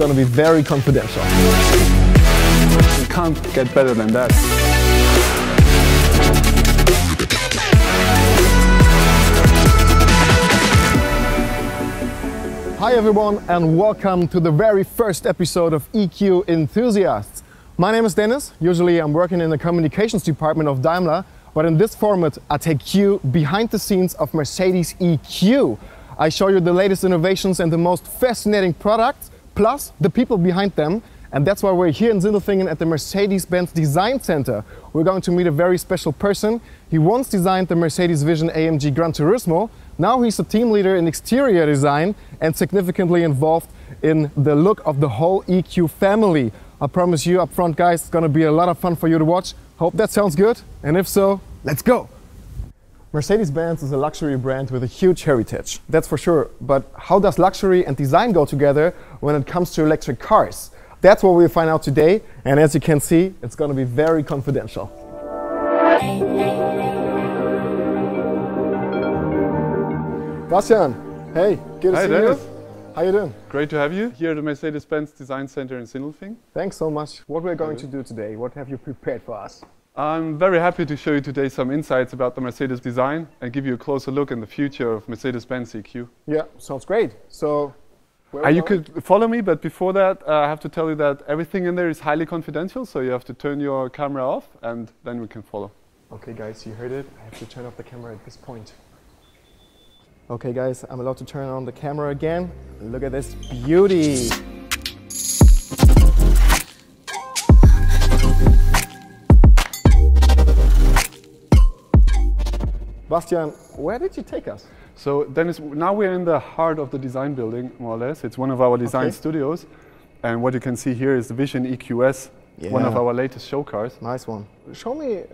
going to be very confidential. You can't get better than that. Hi everyone and welcome to the very first episode of EQ Enthusiasts. My name is Dennis. Usually I'm working in the communications department of Daimler, but in this format I take you behind the scenes of Mercedes EQ. I show you the latest innovations and the most fascinating products, plus the people behind them. And that's why we're here in Sindelfingen at the Mercedes-Benz Design Center. We're going to meet a very special person. He once designed the Mercedes Vision AMG Gran Turismo. Now he's a team leader in exterior design and significantly involved in the look of the whole EQ family. I promise you up front, guys, it's going to be a lot of fun for you to watch. Hope that sounds good. And if so, let's go. Mercedes-Benz is a luxury brand with a huge heritage, that's for sure. But how does luxury and design go together when it comes to electric cars? That's what we'll find out today, and as you can see, it's going to be very confidential. Bastian, hey, good to see you. How you doing? Great to have you here at the Mercedes-Benz Design Center in Sindelfingen. Thanks so much. What we're going to do today, what have you prepared for us? I'm very happy to show you today some insights about the Mercedes design and give you a closer look in the future of Mercedes-Benz EQ. Yeah, sounds great. So. You could follow me, but before that, I have to tell you that everything in there is highly confidential, so you have to turn your camera off, and then we can follow. Okay, guys, you heard it. I have to turn off the camera at this point. Okay, guys, I'm allowed to turn on the camera again. Look at this beauty. Bastian, where did you take us? So Dennis, now we're in the heart of the design building, more or less. It's one of our design studios. And what you can see here is the Vision EQS, one of our latest show cars. Nice one. Show me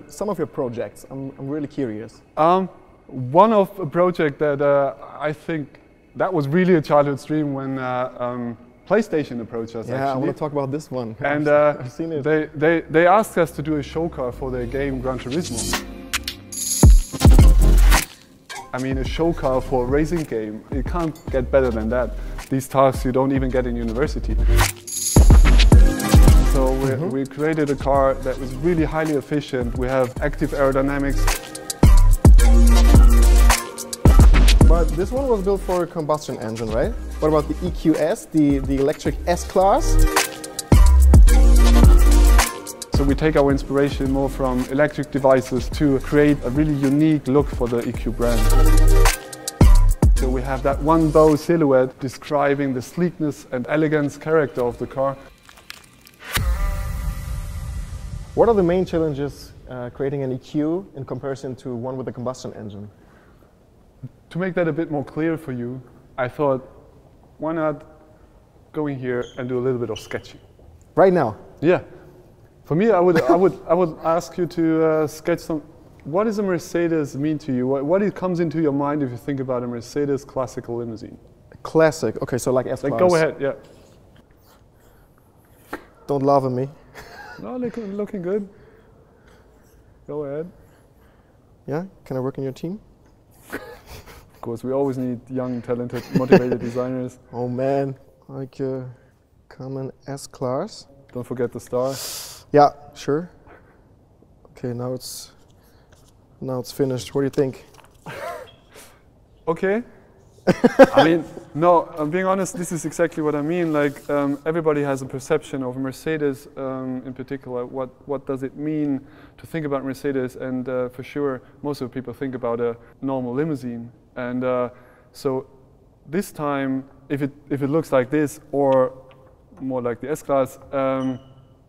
some of your projects. I'm really curious. One of a project that I think that was really a childhood dream when PlayStation approached us. Yeah, I want to talk about this one. And I've seen it. They asked us to do a show car for their game Gran Turismo. I mean, a show car for a racing game, you can't get better than that. These tasks you don't even get in university. So we created a car that was really highly efficient. We have active aerodynamics. But this one was built for a combustion engine, right? What about the EQS, the electric S-Class? So we take our inspiration more from electric devices to create a really unique look for the EQ brand. So we have that one bow silhouette describing the sleekness and elegance character of the car. What are the main challenges creating an EQ in comparison to one with a combustion engine? To make that a bit more clear for you, I thought, why not go in here and do a little bit of sketching? Right now? Yeah. For me, I would ask you to sketch some. What does a Mercedes mean to you? What comes into your mind if you think about a Mercedes classical limousine? Classic. Okay, so like S-Class. Like, go ahead. Yeah. Don't laugh at me. No, looking good. Go ahead. Yeah. Can I work in your team? Of course, we always need young, talented, motivated designers. Oh man, like a common S-Class. Don't forget the star. Yeah, sure. Okay, now it's finished. What do you think? Okay. I mean, no, I'm being honest, this is exactly what I mean. Like, everybody has a perception of Mercedes in particular. What does it mean to think about Mercedes? And for sure, most of the people think about a normal limousine. And so this time, if it looks like this, or more like the S-Class,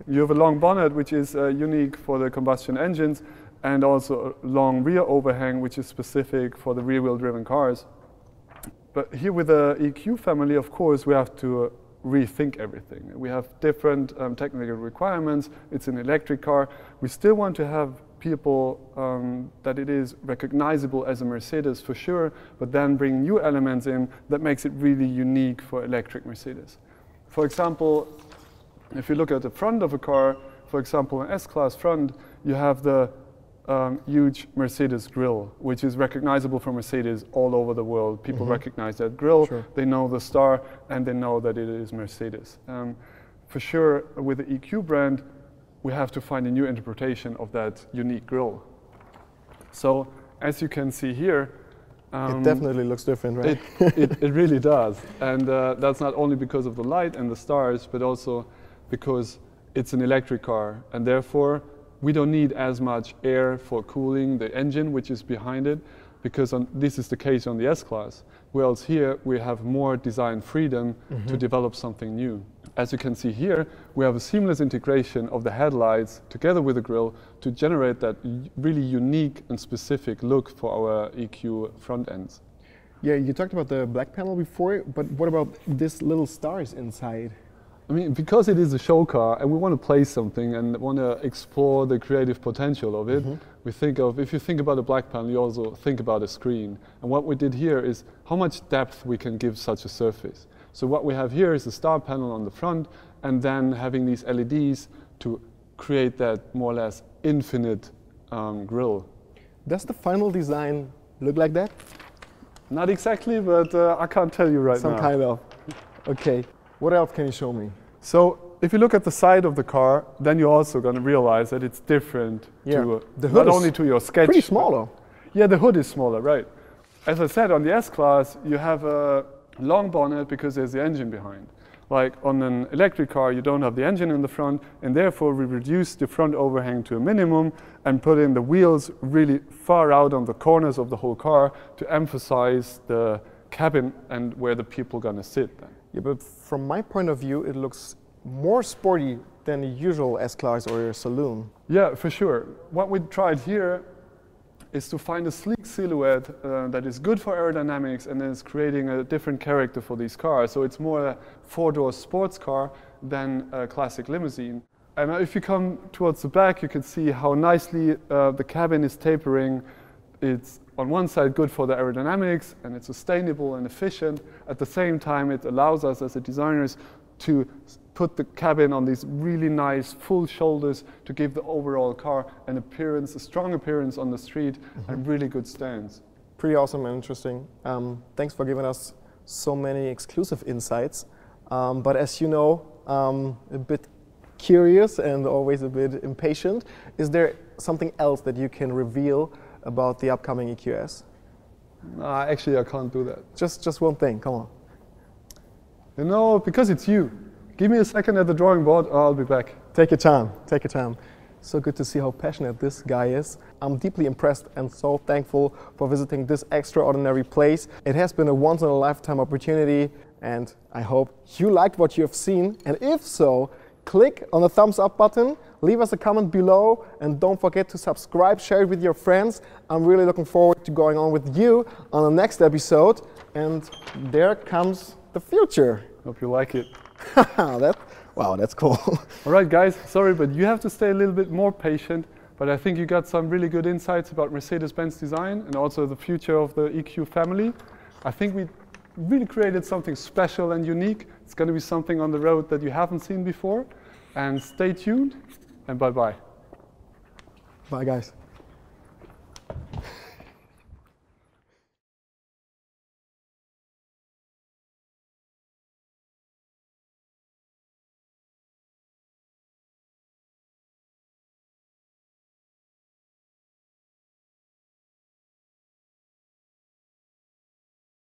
you have a long bonnet, which is unique for the combustion engines, and also a long rear overhang, which is specific for the rear-wheel driven cars. But here with the EQ family, of course, we have to rethink everything. We have different technical requirements. It's an electric car. We still want to have people that it is recognizable as a Mercedes for sure, but then bring new elements in that makes it really unique for electric Mercedes. For example, if you look at the front of a car, for example, an S-Class front, you have the huge Mercedes grille, which is recognizable for Mercedes all over the world. People recognize that grille, they know the star, and they know that it is Mercedes. For sure, with the EQ brand, we have to find a new interpretation of that unique grille. So, as you can see here, it definitely looks different, right? It really does. And that's not only because of the light and the stars, but also because it's an electric car, and therefore we don't need as much air for cooling the engine, which is behind it, because this is the case on the S-Class, whereas here we have more design freedom to develop something new. As you can see here, we have a seamless integration of the headlights together with the grille to generate that really unique and specific look for our EQ front ends. Yeah, you talked about the black panel before, but what about these little stars inside? I mean, because it is a show car and we want to play something and want to explore the creative potential of it, we think of, if you think about a black panel, you also think about a screen. And what we did here is how much depth we can give such a surface. So what we have here is a star panel on the front, and then having these LEDs to create that more or less infinite grille. Does the final design look like that? Not exactly, but I can't tell you right now. Some kind of. Okay. What else can you show me? So if you look at the side of the car, then you're also going to realize that it's different to the hood not only to your sketch. Pretty small though. Yeah, the hood is smaller, right. As I said, on the S-Class, you have a long bonnet because there's the engine behind. Like on an electric car, you don't have the engine in the front, and therefore we reduce the front overhang to a minimum and put in the wheels really far out on the corners of the whole car to emphasize the cabin and where the people are going to sit then. Yeah, but from my point of view, it looks more sporty than the usual S-Class or your saloon. Yeah, for sure. What we tried here is to find a sleek silhouette that is good for aerodynamics and is creating a different character for these cars. So it's more a four-door sports car than a classic limousine. And if you come towards the back, you can see how nicely the cabin is tapering. It's on one side good for the aerodynamics, and it's sustainable and efficient. At the same time, it allows us as designers to put the cabin on these really nice full shoulders to give the overall car an appearance, a strong appearance on the street, and really good stance. Pretty awesome and interesting. Thanks for giving us so many exclusive insights. But as you know, a bit curious and always a bit impatient. Is there something else that you can reveal about the upcoming EQS? Actually, I can't do that. Just one thing, come on. You know, because it's you. Give me a second at the drawing board, or I'll be back. Take your time, take your time. So good to see how passionate this guy is. I'm deeply impressed and so thankful for visiting this extraordinary place. It has been a once-in-a-lifetime opportunity, and I hope you liked what you have seen. And if so, click on the thumbs up button, leave us a comment below, and don't forget to subscribe, share it with your friends. I'm really looking forward to going on with you on the next episode. And there comes the future. Hope you like it. Wow, that's cool. All right, guys, sorry, but you have to stay a little bit more patient. But I think you got some really good insights about Mercedes-Benz design and also the future of the EQ family. I think we really created something special and unique. It's going to be something on the road that you haven't seen before. And stay tuned, and bye-bye. Bye, guys.